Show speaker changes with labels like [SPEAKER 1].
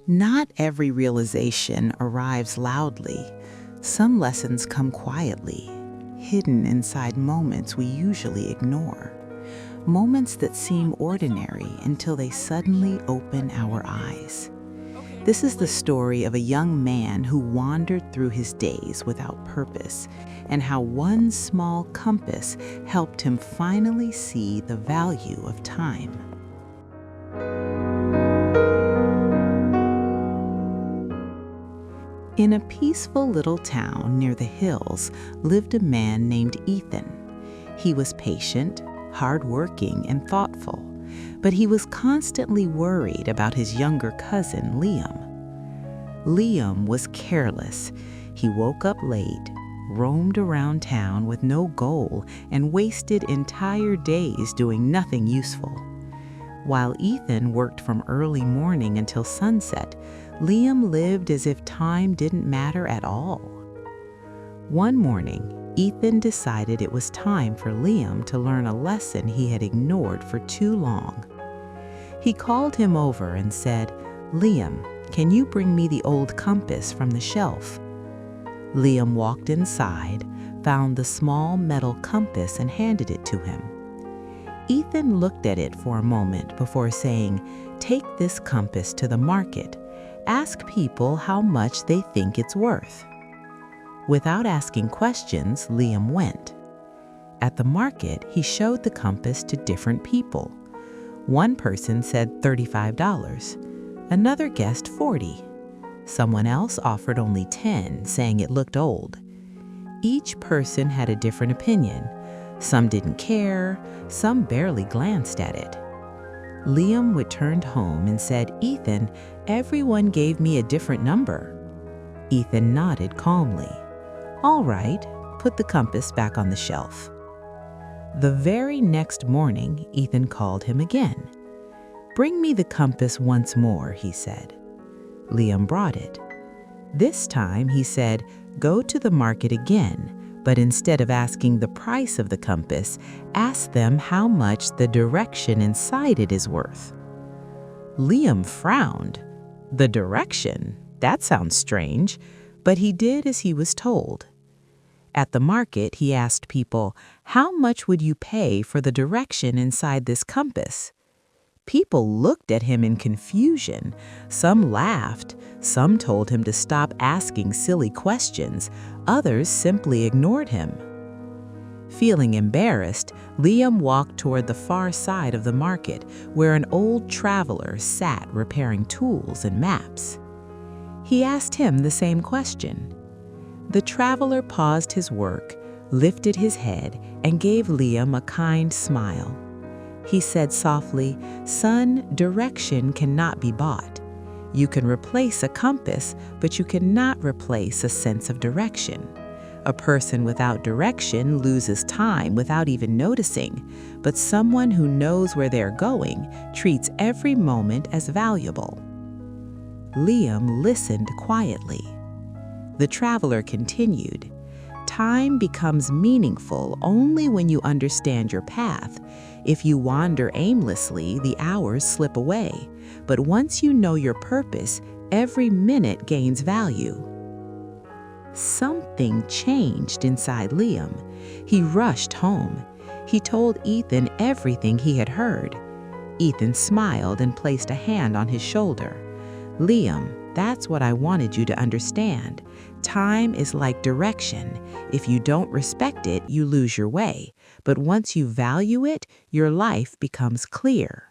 [SPEAKER 1] Not every realization arrives loudly. Some lessons come quietly, hidden inside moments we usually ignore. Moments that seem ordinary until they suddenly open our eyes. This is the story of a young man who wandered through his days without purpose, and how one small compass helped him finally see the value of time. In a peaceful little town near the hills lived a man named Ethan. He was patient, hardworking, and thoughtful, but he was constantly worried about his younger cousin, Liam. Liam was careless. He woke up late, roamed around town with no goal, and wasted entire days doing nothing useful. While Ethan worked from early morning until sunset, Liam lived as if time didn't matter at all. One morning, Ethan decided it was time for Liam to learn a lesson he had ignored for too long. He called him over and said, "Liam, can you bring me the old compass from the shelf?" Liam walked inside, found the small metal compass, and handed it to him. Ethan looked at it for a moment before saying, "Take this compass to the market. Ask people how much they think it's worth." Without asking questions, Liam went. At the market, he showed the compass to different people. One person said $35, another guessed $40. Someone else offered only $10, saying it looked old. Each person had a different opinion. Some didn't care, some barely glanced at it. Liam returned home and said, "Ethan, everyone gave me a different number." Ethan nodded calmly. "All right, put the compass back on the shelf." The very next morning, Ethan called him again. "Bring me the compass once more," he said. Liam brought it. This time, he said, "Go to the market again, but instead of asking the price of the compass, ask them how much the direction inside it is worth." Liam frowned. The direction? That sounds strange, but he did as he was told. At the market, he asked people, "How much would you pay for the direction inside this compass?" People looked at him in confusion. Some laughed. Some told him to stop asking silly questions. Others simply ignored him. Feeling embarrassed, Liam walked toward the far side of the market, where an old traveler sat repairing tools and maps. He asked him the same question. The traveler paused his work, lifted his head, and gave Liam a kind smile. He said softly, "Son, direction cannot be bought. You can replace a compass, but you cannot replace a sense of direction. A person without direction loses time without even noticing, but someone who knows where they're going treats every moment as valuable." Liam listened quietly. The traveler continued, "Time becomes meaningful only when you understand your path. If you wander aimlessly, the hours slip away. But once you know your purpose, every minute gains value." Something changed inside Liam. He rushed home. He told Ethan everything he had heard. Ethan smiled and placed a hand on his shoulder. "Liam, that's what I wanted you to understand. Time is like direction. If you don't respect it, you lose your way. But once you value it, your life becomes clear."